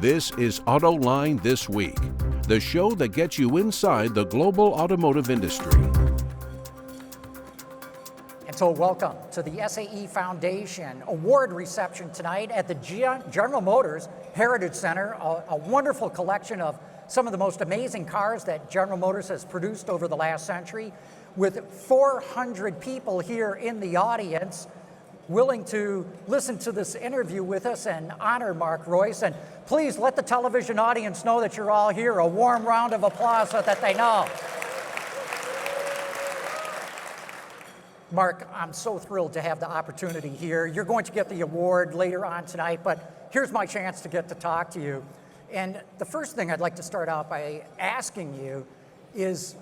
This is Autoline This Week, the show that gets you inside the global automotive industry. And so welcome to the SAE Foundation award reception tonight at the General Motors Heritage Center, a wonderful collection of some of the most amazing cars that General Motors has produced over the last century, with 400 people here in the audience willing to listen to this interview with us and honor Mark Royce. And please let the television audience know that you're all here. A warm round of applause so that they know. Mark, I'm so thrilled to have the opportunity here. You're going to get the award later on tonight, but here's my chance to get to talk to you. And the first thing I'd like to start out by asking you is,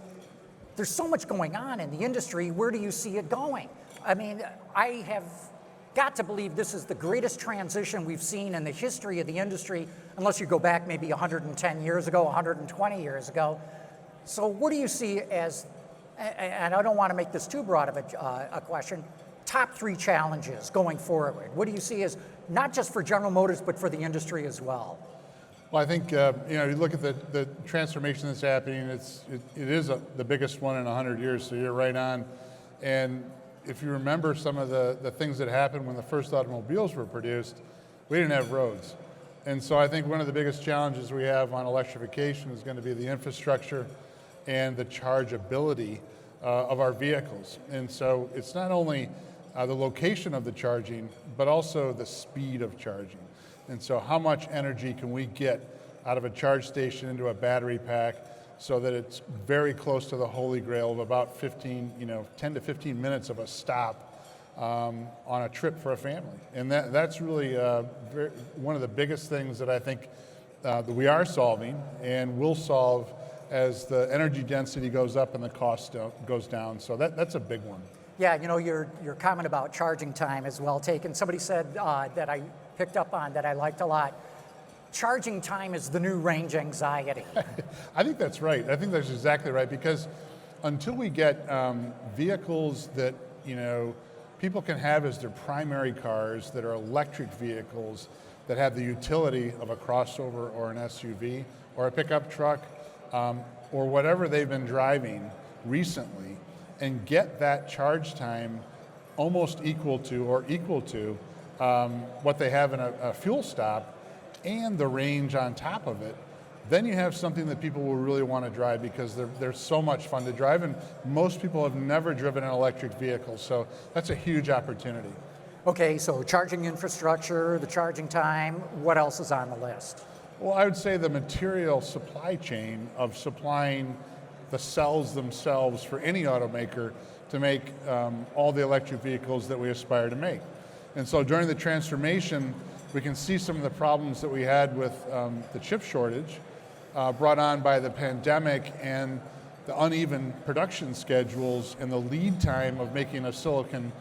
there's so much going on in the industry. Where do you see it going? I mean, I have got to believe this is the greatest transition we've seen in the history of the industry, unless you go back maybe 110 years ago, 120 years ago. So what do you see as, and I don't want to make this too broad of a question, top three challenges going forward? What do you see as, not just for General Motors, but for the industry as well? Well, I think, you look at the transformation that's happening, it is the biggest one in 100 years, so you're right on. And if you remember some of the things that happened when the first automobiles were produced, we didn't have roads. And so I think one of the biggest challenges we have on electrification is going to be the infrastructure and the chargeability of our vehicles. And so it's not only the location of the charging, but also the speed of charging. And so how much energy can we get out of a charge station into a battery pack so that it's very close to the holy grail of about 10 to 15 minutes of a stop on a trip for a family. And that's really one of the biggest things that I think that we are solving and will solve as the energy density goes up and the cost goes down. So that's a big one. Yeah, your comment about charging time is well taken. Somebody said that I picked up on that I liked a lot. Charging time is the new range anxiety. I think that's right. I think that's exactly right, because until we get vehicles that people can have as their primary cars, that are electric vehicles that have the utility of a crossover or an SUV or a pickup truck or whatever they've been driving recently, and get that charge time almost equal to what they have in a fuel stop, and the range on top of it, then you have something that people will really want to drive, because they're so much fun to drive, and most people have never driven an electric vehicle, so that's a huge opportunity. Okay, so charging infrastructure, the charging time, what else is on the list? Well, I would say the material supply chain of supplying the cells themselves for any automaker to make all the electric vehicles that we aspire to make. And so during the transformation, we can see some of the problems that we had with the chip shortage brought on by the pandemic and the uneven production schedules and the lead time of making a silicon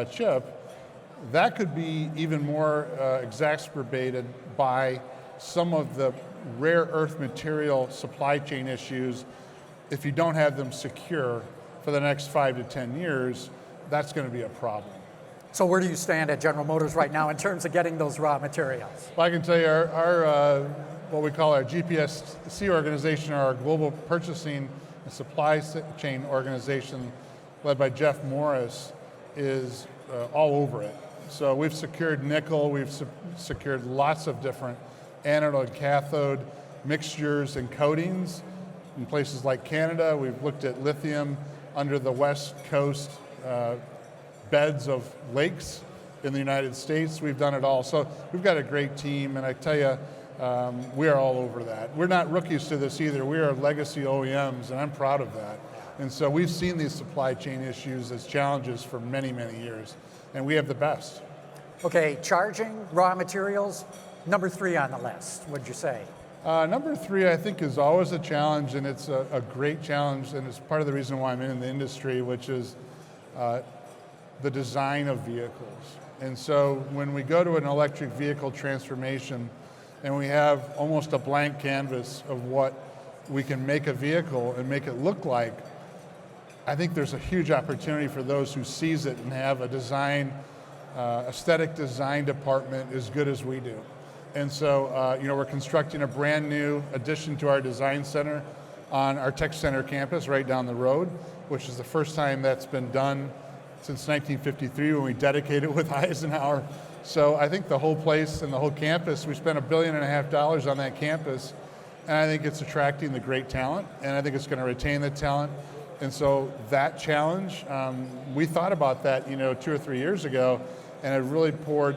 chip. That could be even more exacerbated by some of the rare earth material supply chain issues. If you don't have them secure for the next 5 to 10 years, that's going to be a problem. So where do you stand at General Motors right now in terms of getting those raw materials? Well, I can tell you our what we call our GPSC organization, our global purchasing and supply chain organization, led by Jeff Morris, is all over it. So we've secured nickel, we've secured lots of different anode, cathode mixtures and coatings in places like Canada. We've looked at lithium under the West Coast beds of lakes in the United States. We've done it all. So we've got a great team, and I tell you, we are all over that. We're not rookies to this either. We are legacy OEMs, and I'm proud of that. And so we've seen these supply chain issues as challenges for many, many years, and we have the best. Okay, charging, raw materials, number 3 on the list, what'd you say? Number 3, I think, is always a challenge, and it's a great challenge, and it's part of the reason why I'm in the industry, which is the design of vehicles. And so when we go to an electric vehicle transformation and we have almost a blank canvas of what we can make a vehicle and make it look like, I think there's a huge opportunity for those who seize it and have a design, aesthetic design department as good as we do. And so, we're constructing a brand new addition to our design center on our Tech Center campus right down the road, which is the first time that's been done since 1953 when we dedicated it with Eisenhower. So I think the whole place and the whole campus, we spent $1.5 billion on that campus, and I think it's attracting the great talent, and I think it's going to retain the talent. And so that challenge, we thought about that 2 or 3 years ago, and it really poured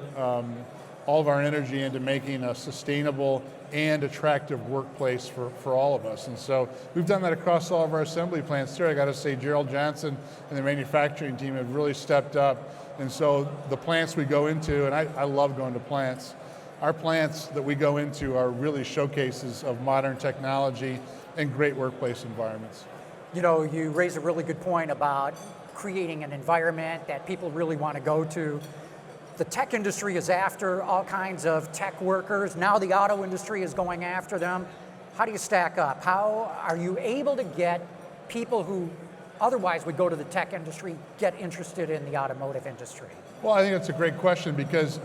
all of our energy into making a sustainable and attractive workplace for all of us. And so we've done that across all of our assembly plants too. I got to say, Gerald Johnson and the manufacturing team have really stepped up. And so the plants we go into, and I love going to plants, our plants that we go into are really showcases of modern technology and great workplace environments. You raise a really good point about creating an environment that people really want to go to. The tech industry is after all kinds of tech workers. Now the auto industry is going after them. How do you stack up? How are you able to get people who otherwise would go to the tech industry get interested in the automotive industry? Well, I think that's a great question because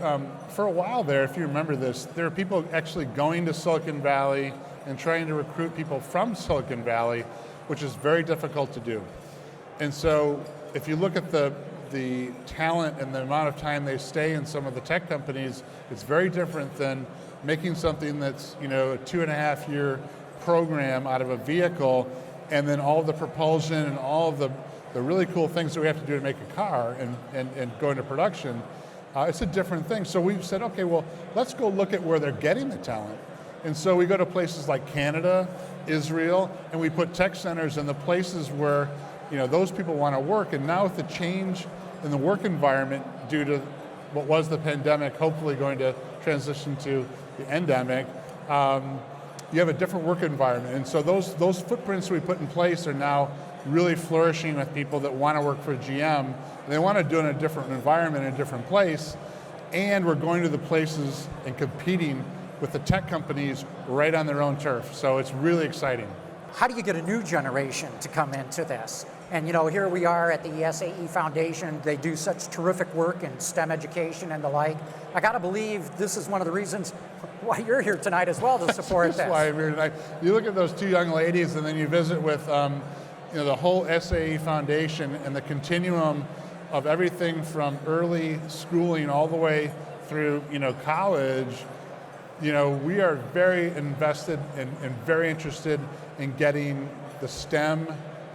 for a while there, if you remember this, there were people actually going to Silicon Valley and trying to recruit people from Silicon Valley, which is very difficult to do. And so if you look at the talent and the amount of time they stay in some of the tech companies, it's very different than making something that's a 2.5 year program out of a vehicle, and then all the propulsion and all of the really cool things that we have to do to make a car and go into production. It's a different thing. So we've said, okay, well, let's go look at where they're getting the talent. And so we go to places like Canada, Israel, and we put tech centers in the places where those people want to work. And now with the change in the work environment due to what was the pandemic, hopefully going to transition to the endemic, you have a different work environment. And so those footprints we put in place are now really flourishing with people that want to work for GM. They want to do it in a different environment, in a different place. And we're going to the places and competing with the tech companies right on their own turf. So it's really exciting. How do you get a new generation to come into this? And here we are at the SAE Foundation. They do such terrific work in STEM education and the like. I got to believe this is one of the reasons why you're here tonight as well to support this. That's why I'm here tonight. You look at those two young ladies, and then you visit with the whole SAE Foundation and the continuum of everything from early schooling all the way through college. We are very invested and very interested in getting the STEM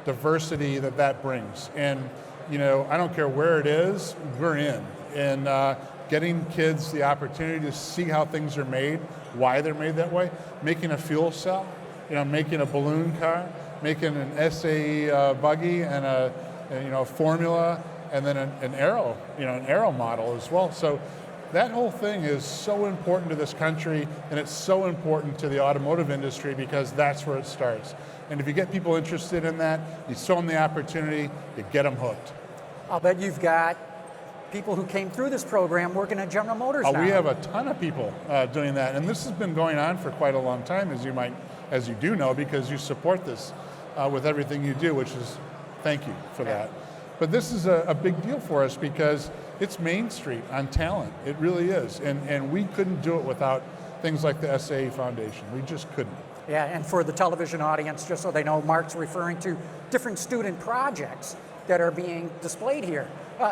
diversity that brings. And, I don't care where it is, we're in. And getting kids the opportunity to see how things are made, why they're made that way, making a fuel cell, making a balloon car, making an SAE buggy and a formula, and then an aero model as well. So that whole thing is so important to this country, and it's so important to the automotive industry because that's where it starts. And if you get people interested in that, you show them the opportunity, you get them hooked. I'll bet you've got people who came through this program working at General Motors now. We have a ton of people doing that, and this has been going on for quite a long time, as you do know, because you support this with everything you do, which is thank you for that. But this is a big deal for us because it's Main Street on talent. It really is. And we couldn't do it without things like the SAE Foundation. We just couldn't. Yeah, and for the television audience, just so they know, Mark's referring to different student projects that are being displayed here,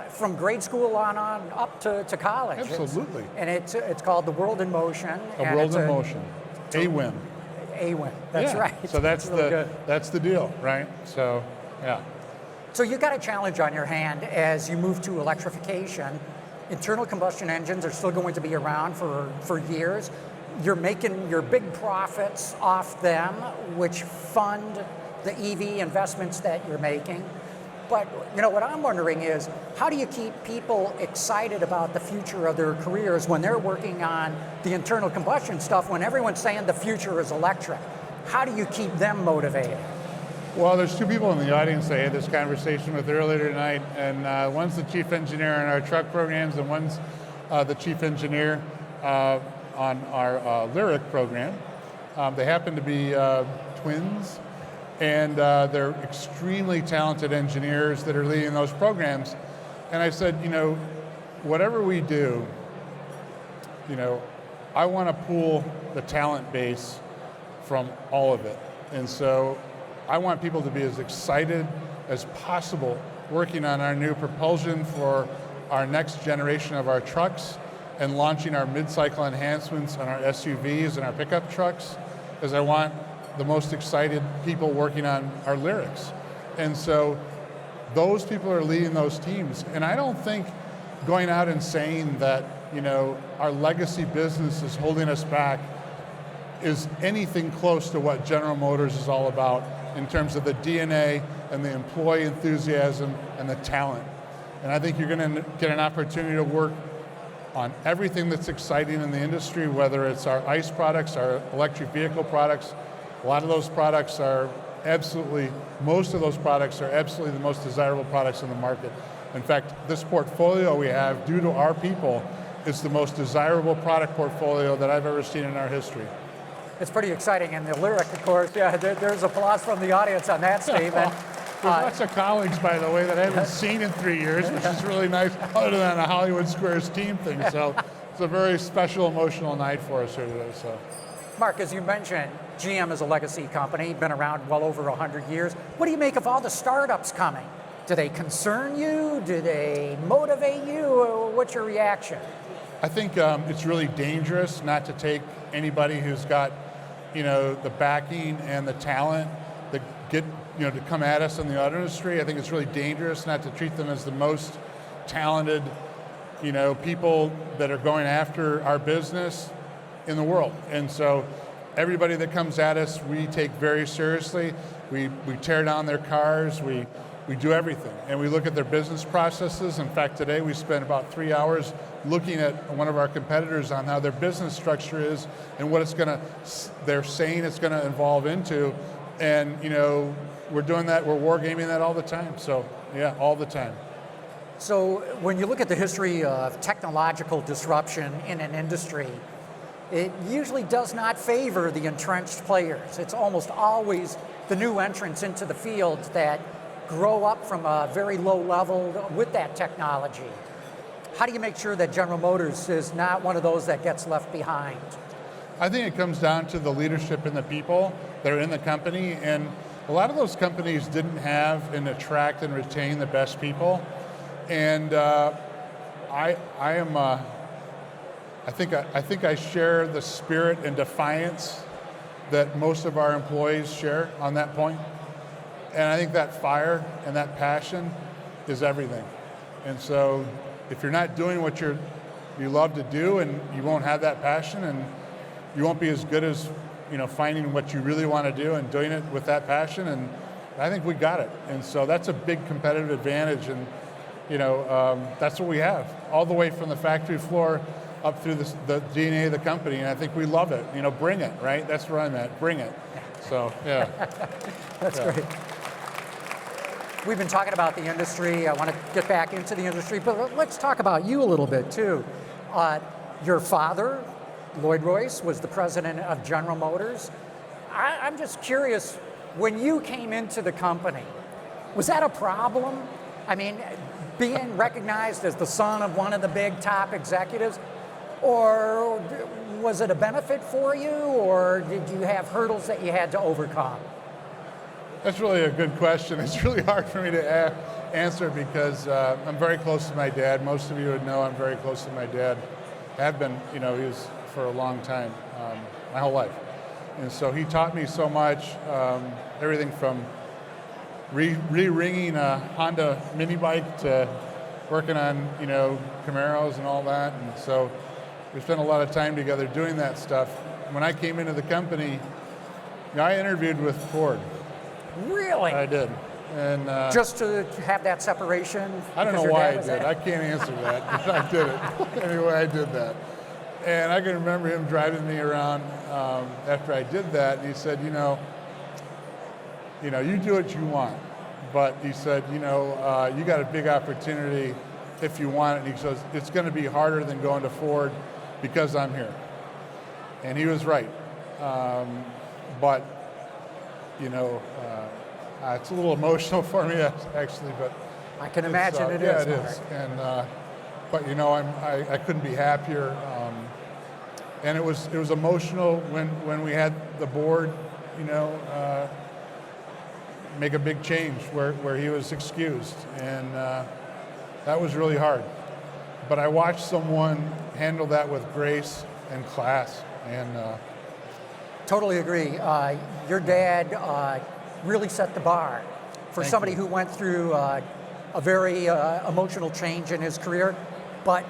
from grade school on up to college. Absolutely. It's called The World in Motion. A World in Motion. AWIM. AWIM, that's right. So that's the deal, right? So, yeah. So you've got a challenge on your hand as you move to electrification. Internal combustion engines are still going to be around for years. You're making your big profits off them, which fund the EV investments that you're making. But what I'm wondering is, how do you keep people excited about the future of their careers when they're working on the internal combustion stuff, when everyone's saying the future is electric? How do you keep them motivated? Well, there's two people in the audience I had this conversation with earlier tonight, and one's the chief engineer in our truck programs, and one's the chief engineer on our Lyric program. They happen to be twins, and they're extremely talented engineers that are leading those programs. And I said, whatever we do, I want to pool the talent base from all of it. And so I want people to be as excited as possible working on our new propulsion for our next generation of our trucks and launching our mid-cycle enhancements on our SUVs and our pickup trucks, as I want the most excited people working on our lyrics. And so those people are leading those teams. And I don't think going out and saying that, you know, our legacy business is holding us back is anything close to what General Motors is all about in terms of the DNA and the employee enthusiasm and the talent. And I think you're going to get an opportunity to work on everything that's exciting in the industry, whether it's our ICE products, our electric vehicle products. A lot of those products are most of those products are absolutely the most desirable products in the market. In fact, this portfolio we have, due to our people, is the most desirable product portfolio that I've ever seen in our history. It's pretty exciting, and the lyric, of course, yeah, there's applause from the audience on that statement. There's lots of colleagues, by the way, that I haven't seen in 3 years, which is really nice, other than a Hollywood Squares team thing. So it's a very special, emotional night for us here today. So, Mark, as you mentioned, GM is a legacy company, been around well over 100 years. What do you make of all the startups coming? Do they concern you? Do they motivate you? What's your reaction? I think it's really dangerous not to take anybody who's got, you know, the backing and the talent that get, you know, to come at us in the auto industry. I think it's really dangerous not to treat them as the most talented, you know, people that are going after our business in the world. And so everybody that comes at us, we take very seriously. We tear down their cars, we do everything. And we look at their business processes. In fact, today we spent about 3 hours looking at one of our competitors on how their business structure is and what they're saying it's gonna evolve into. And, you know, we're doing that, we're wargaming that all the time. So, yeah, all the time. So when you look at the history of technological disruption in an industry, it usually does not favor the entrenched players. It's almost always the new entrants into the field that grow up from a very low level with that technology. How do you make sure that General Motors is not one of those that gets left behind? I think it comes down to the leadership and the people that are in the company, and a lot of those companies didn't have and attract and retain the best people. And I think I share the spirit and defiance that most of our employees share on that point. And I think that fire and that passion is everything. And so if you're not doing what you love to do, and you won't have that passion, and you won't be as good as, you know, finding what you really want to do and doing it with that passion, and I think we got it. And so that's a big competitive advantage, and, you know, that's what we have, all the way from the factory floor up through the DNA of the company, and I think we love it. You know, bring it, right? That's where I'm at, bring it. So, yeah. That's great. We've been talking about the industry. I want to get back into the industry, but let's talk about you a little bit too. Your father, Lloyd Royce, was the president of General Motors. I'm just curious, when you came into the company, was that a problem? I mean, being recognized as the son of one of the big top executives, or was it a benefit for you, or did you have hurdles that you had to overcome? That's really a good question. It's really hard for me to answer because I'm very close to my dad. Most of you would know I'm very close to my dad. Have been, you know, he was for a long time, my whole life. And so he taught me so much, everything from re-ringing a Honda mini bike to working on, you know, Camaros and all that. And so we spent a lot of time together doing that stuff. When I came into the company, you know, I interviewed with Ford. Really? I did. And just to have that separation? I don't know why I did. I can't answer that, but I did it. Anyway, I did that. And I can remember him driving me around after I did that, and he said, you know, you do what you want, but he said, you know, you got a big opportunity if you want it. And he says, it's going to be harder than going to Ford because I'm here. And he was right. But, you know, it's a little emotional for me, actually, but I can imagine it is. Yeah, it is. And but you know, I couldn't be happier. And it was emotional when we had the board, you know, make a big change where he was excused, and that was really hard. But I watched someone handle that with grace and class, and Totally agree. Your dad really set the bar for Thank somebody you. who went through a very emotional change in his career, but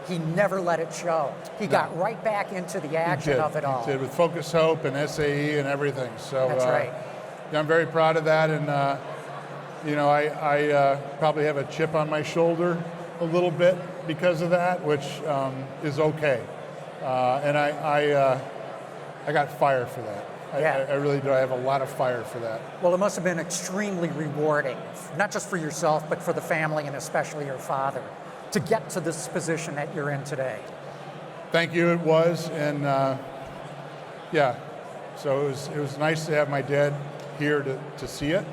he never let it show. He got right back into the action of it all. He did, with Focus Hope and SAE and everything. So That's right. yeah, I'm very proud of that, and you know, I probably have a chip on my shoulder a little bit because of that, which is okay. And I got fire for that. Yeah. I really do. I have a lot of fire for that. Well, it must have been extremely rewarding, not just for yourself, but for the family and especially your father, to get to this position that you're in today. Thank you. It was, and yeah. So it was nice to have my dad here to see it.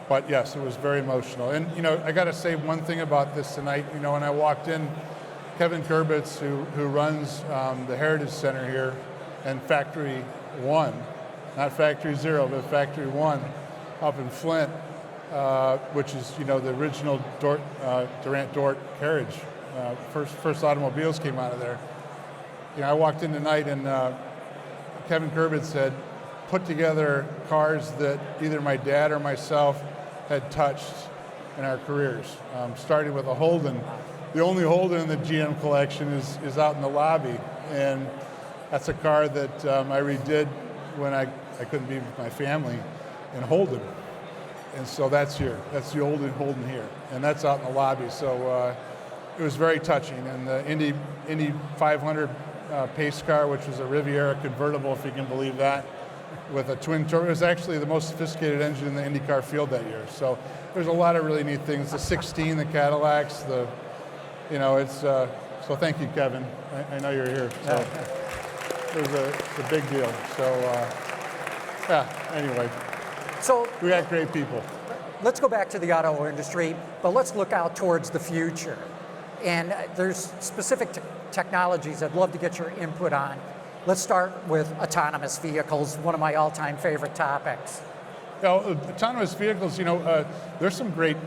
But yes, it was very emotional. And you know, I got to say one thing about this tonight. You know, when I walked in, Kevin Kurbitz, who runs the Heritage Center here, and Factory 1, not Factory 0, but Factory 1 up in Flint, which is, you know, the original Durant Dort carriage. First automobiles came out of there. You know, I walked in tonight, and Kevin Kurbitz had put together cars that either my dad or myself had touched in our careers, starting with a Holden. The only Holden in the GM collection is out in the lobby, and that's a car that I redid when I couldn't be with my family in Holden. And so that's here. That's the old Holden here, and that's out in the lobby. So it was very touching. And the Indy 500 pace car, which was a Riviera convertible, if you can believe that, with a twin turbo. It was actually the most sophisticated engine in the IndyCar field that year. So there's a lot of really neat things. The 16, the Cadillacs, you know, it's, so thank you, Kevin. I know you're here. So it was a big deal. So yeah, anyway. So We got great people. let's go back to the auto industry, but let's look out towards the future. And there's specific technologies I'd love to get your input on. Let's start with autonomous vehicles, one of my all-time favorite topics. Now, autonomous vehicles, you know, there's some great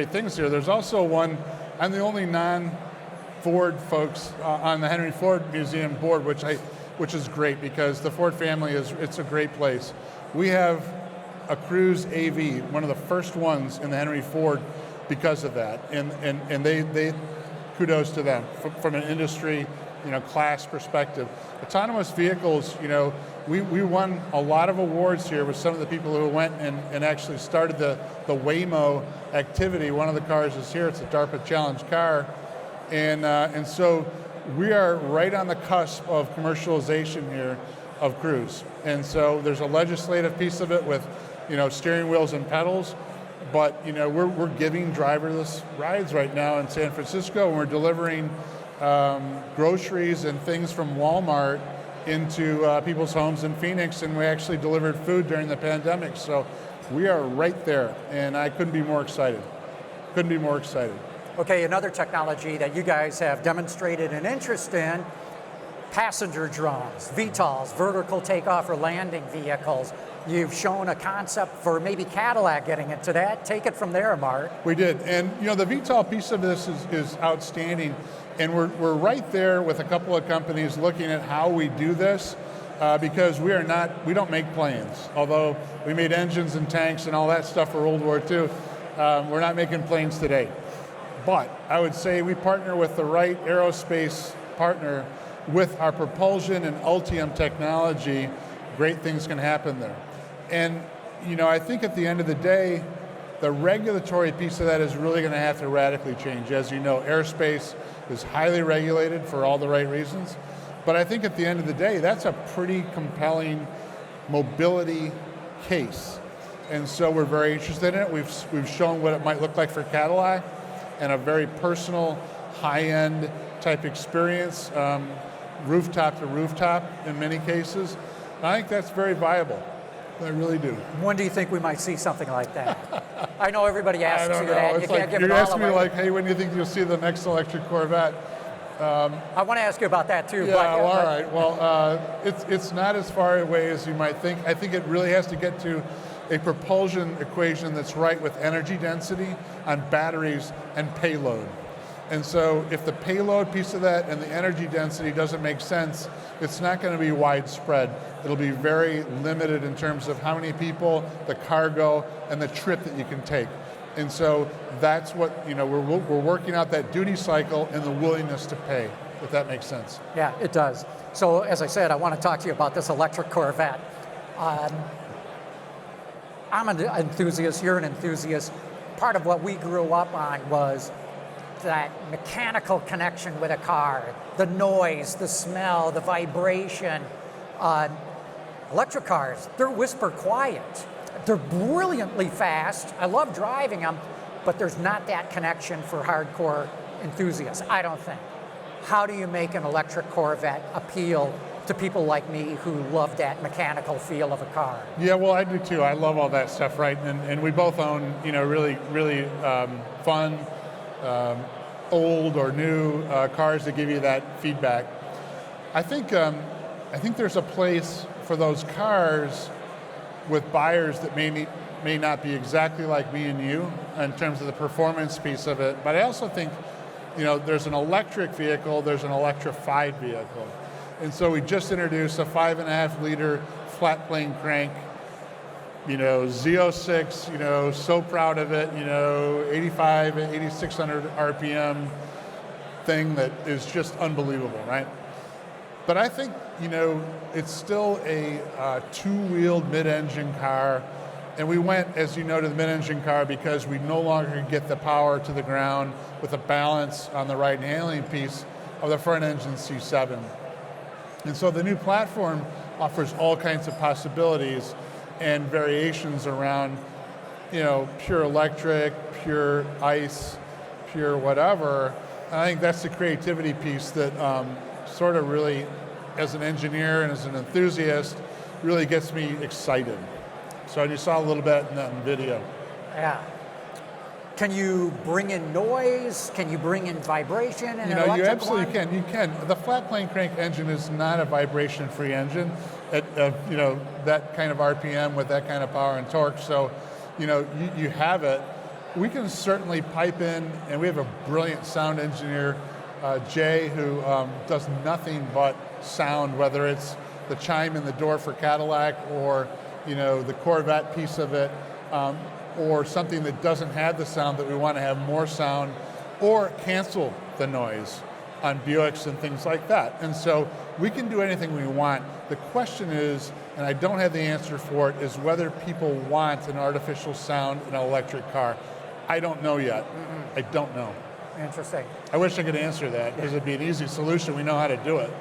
things here. There's also one, I'm the only non-Ford folks on the Henry Ford Museum board, which is great because the Ford family it's a great place. We have a Cruise AV, one of the first ones in the Henry Ford because of that. And they kudos to them from an industry, you know, class perspective. Autonomous vehicles, you know, we won a lot of awards here with some of the people who went and actually started the Waymo activity. One of the cars is here, it's a DARPA Challenge car. And so we are right on the cusp of commercialization here of Cruise. And so there's a legislative piece of it with, you know, steering wheels and pedals. But, you know, we're giving driverless rides right now in San Francisco, and we're delivering groceries and things from Walmart into people's homes in Phoenix, and we actually delivered food during the pandemic. So we are right there, and I couldn't be more excited. Couldn't be more excited. Okay, another technology that you guys have demonstrated an interest in, passenger drones, Vtols, vertical takeoff or landing vehicles. You've shown a concept for maybe Cadillac getting into that. Take it from there, Mark. We did, and you know, the VTOL piece of this is outstanding, and we're right there with a couple of companies looking at how we do this, because we don't make planes. Although we made engines and tanks and all that stuff for World War II, we're not making planes today. But I would say we partner with the right aerospace partner with our propulsion and Ultium technology. Great things can happen there. And you know, I think at the end of the day, the regulatory piece of that is really going to have to radically change. As you know, airspace is highly regulated for all the right reasons. But I think at the end of the day, that's a pretty compelling mobility case. And so we're very interested in it. We've shown what it might look like for Cadillac and a very personal, high-end type experience, rooftop to rooftop in many cases. And I think that's very viable. I really do. When do you think we might see something like that? I know everybody asks you that. It's You can't give you're it all asking me away. like, hey, when do you think you'll see the next electric Corvette? I want to ask you about that too. Yeah, well, all right. Well, it's not as far away as you might think. I think it really has to get to a propulsion equation that's right with energy density on batteries and payload. And so if the payload piece of that and the energy density doesn't make sense, it's not going to be widespread. It'll be very limited in terms of how many people, the cargo, and the trip that you can take. And so that's what, we're working out that duty cycle and the willingness to pay, if that makes sense. Yeah, it does. So as I said, I want to talk to you about this electric Corvette. I'm an enthusiast, you're an enthusiast. Part of what we grew up on was that mechanical connection with a car, the noise, the smell, the vibration. Electric cars, they're whisper quiet. They're brilliantly fast. I love driving them, but there's not that connection for hardcore enthusiasts, I don't think. How do you make an electric Corvette appeal to people like me who love that mechanical feel of a car? Yeah, well, I do too. I love all that stuff, right? And we both own, really, really fun, old or new cars that give you that feedback. I think there's a place for those cars with buyers that may not be exactly like me and you in terms of the performance piece of it. But I also think, there's an electric vehicle, there's an electrified vehicle. And so we just introduced a 5.5 liter flat plane crank, Z06, so proud of it, 85, 8,600 RPM thing that is just unbelievable, right? But I think, it's still a two-wheeled mid-engine car. And we went, as you know, to the mid-engine car because we no longer get the power to the ground with the balance on the right handling piece of the front engine C7. And so the new platform offers all kinds of possibilities and variations around, pure electric, pure ICE, pure whatever. And I think that's the creativity piece that sort of really, as an engineer and as an enthusiast, really gets me excited. So you saw a little bit in that video. Yeah. Can you bring in noise? Can you bring in vibration in an electric You absolutely one? can. You can. The flat plane crank engine is not a vibration-free engine at that kind of RPM with that kind of power and torque. So, you have it. We can certainly pipe in, and we have a brilliant sound engineer, Jay, who does nothing but sound, whether it's the chime in the door for Cadillac or the Corvette piece of it, or something that doesn't have the sound that we want to have more sound, or cancel the noise on Buicks and things like that. And so we can do anything we want. The question is, and I don't have the answer for it, is whether people want an artificial sound in an electric car. I don't know yet. I don't know. Interesting. I wish I could answer that because it'd be an easy solution. We know how to do it.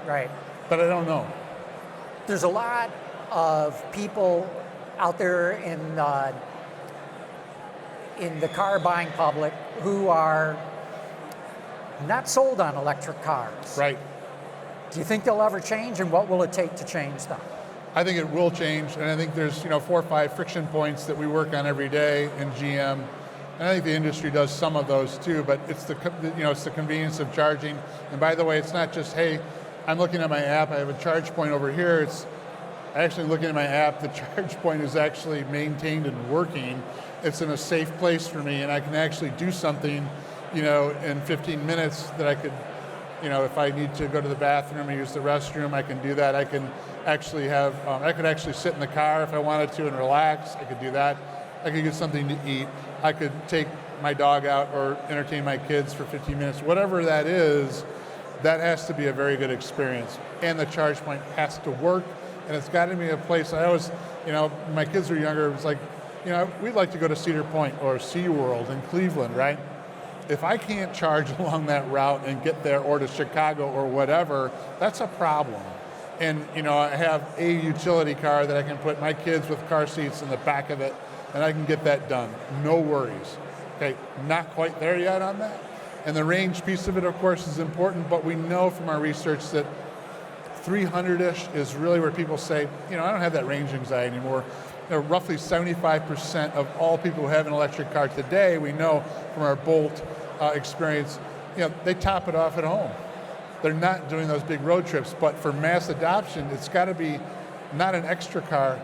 Right. But I don't know. There's a lot of people out there in the car buying public who are not sold on electric cars. Right. Do you think they'll ever change, and what will it take to change them? I think it will change, and I think there's 4 or 5 friction points that we work on every day in GM. And I think the industry does some of those too, but it's the convenience of charging. And by the way, it's not just, hey, I'm looking at my app, I have a charge point over here. It's actually looking at my app, the charge point is actually maintained and working. It's in a safe place for me, and I can actually do something, in 15 minutes that I could, if I need to go to the bathroom or use the restroom, I can do that. I can actually I could actually sit in the car if I wanted to and relax. I could do that. I could get something to eat. I could take my dog out or entertain my kids for 15 minutes. Whatever that is, that has to be a very good experience. And the charge point has to work, and it's got to be a place. I always, when my kids were younger, it was like, we'd like to go to Cedar Point or SeaWorld in Cleveland, right? If I can't charge along that route and get there, or to Chicago or whatever, that's a problem. And I have a utility car that I can put my kids with car seats in the back of it, and I can get that done. No worries. Okay, not quite there yet on that. And the range piece of it, of course, is important, but we know from our research that 300-ish is really where people say, I don't have that range anxiety anymore. Roughly 75% of all people who have an electric car today, we know from our Bolt experience, they top it off at home. They're not doing those big road trips, but for mass adoption, it's got to be not an extra car,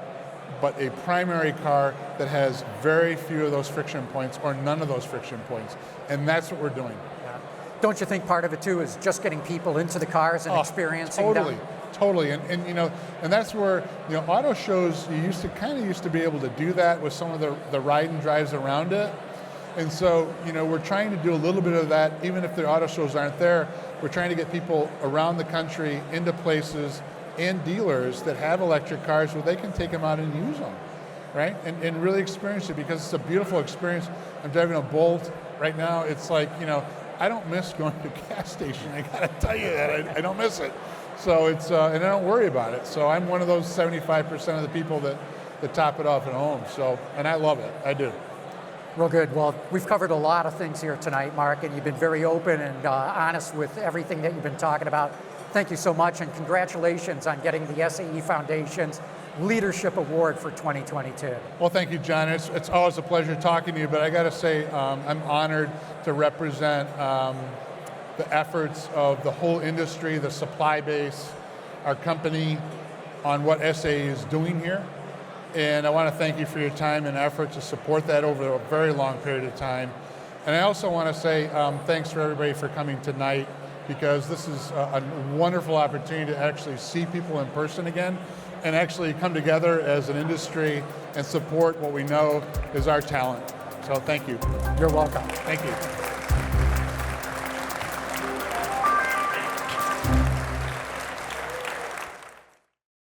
but a primary car that has very few of those friction points or none of those friction points. And that's what we're doing. Yeah. Don't you think part of it too is just getting people into the cars and experiencing them? Totally. And that's where, auto shows, you used to be able to do that with some of the ride and drives around it. And so, we're trying to do a little bit of that, even if the auto shows aren't there. We're trying to get people around the country into places and dealers that have electric cars where they can take them out and use them, right? And really experience it, because it's a beautiful experience. I'm driving a Bolt right now. It's like, I don't miss going to a gas station. I gotta tell you that, I don't miss it. So it's, and I don't worry about it. So I'm one of those 75% of the people that top it off at home. So, and I love it, I do. Real good. Well, we've covered a lot of things here tonight, Mark, and you've been very open and honest with everything that you've been talking about. Thank you so much, and congratulations on getting the SAE Foundation's Leadership Award for 2022. Well, thank you, John. It's always a pleasure talking to you, but I got to say, I'm honored to represent the efforts of the whole industry, the supply base, our company, on what SAE is doing here. And I want to thank you for your time and effort to support that over a very long period of time. And I also want to say thanks for everybody for coming tonight, because this is a wonderful opportunity to actually see people in person again and actually come together as an industry and support what we know is our talent. So thank you. You're welcome. Thank you.